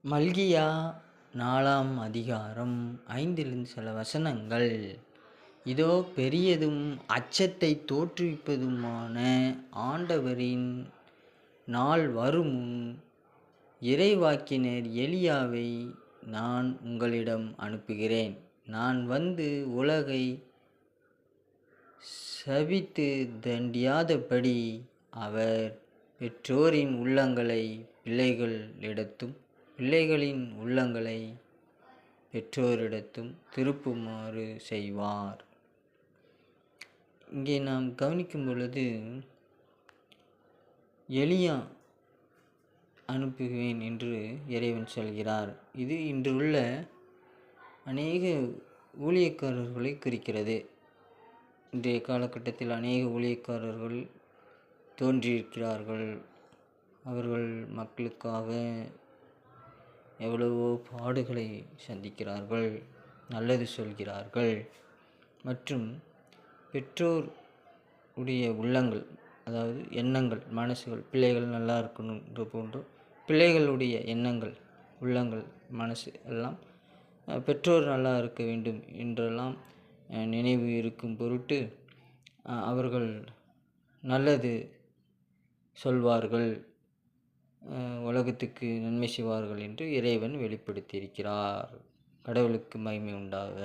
மல்கியா 4ஆம் அதிகாரம் 5லிருந்து சில வசனங்கள். இதோ பெரியதும் அச்சத்தைத் தோற்றுவிப்பதுமான ஆண்டவரின் நாள் வருமுன், இறைவாக்கினர் எலியாவை நான் உங்களிடம் அனுப்புகிறேன். நான் வந்து உலகைச் சபித்துத் தண்டியாதபடி அவர் பெற்றோரின் உள்ளங்களைப் பிள்ளைகளிடத்தும் பிள்ளைகளின் உள்ளங்களைப் பெற்றோரிடத்தும் திருப்புமாறு செய்வார். இங்கே நாம் கவனிக்கும் பொழுது, எலியா அனுப்புவேன் என்று இறைவன் சொல்கிறார். இது இன்றுள்ள அநேக ஊழியக்காரர்களை குறிக்கிறது. இன்றைய காலகட்டத்தில் அநேக ஊழியக்காரர்கள் தோன்றியிருக்கிறார்கள். அவர்கள் மக்களுக்காக எவ்வளவோ பாடுகளை சந்திக்கிறார்கள், நல்லது சொல்கிறார்கள் மற்றும் பெற்றோர் உடைய உள்ளங்கள், அதாவது எண்ணங்கள், மனசுகள், பிள்ளைகள் நல்லா இருக்கணுன்ற போன்று பிள்ளைகளுடைய எண்ணங்கள், உள்ளங்கள், மனசு எல்லாம் பெற்றோர் நல்லா இருக்க வேண்டும் என்றெல்லாம் நினைவு இருக்கும் பொருட்டு அவர்கள் நல்லது சொல்வார்கள், உலகத்துக்கு நன்மை செய்வார்கள் என்று இறைவன் வெளிப்படுத்தியிருக்கிறார். கடவுளுக்கு மகிமை உண்டாக.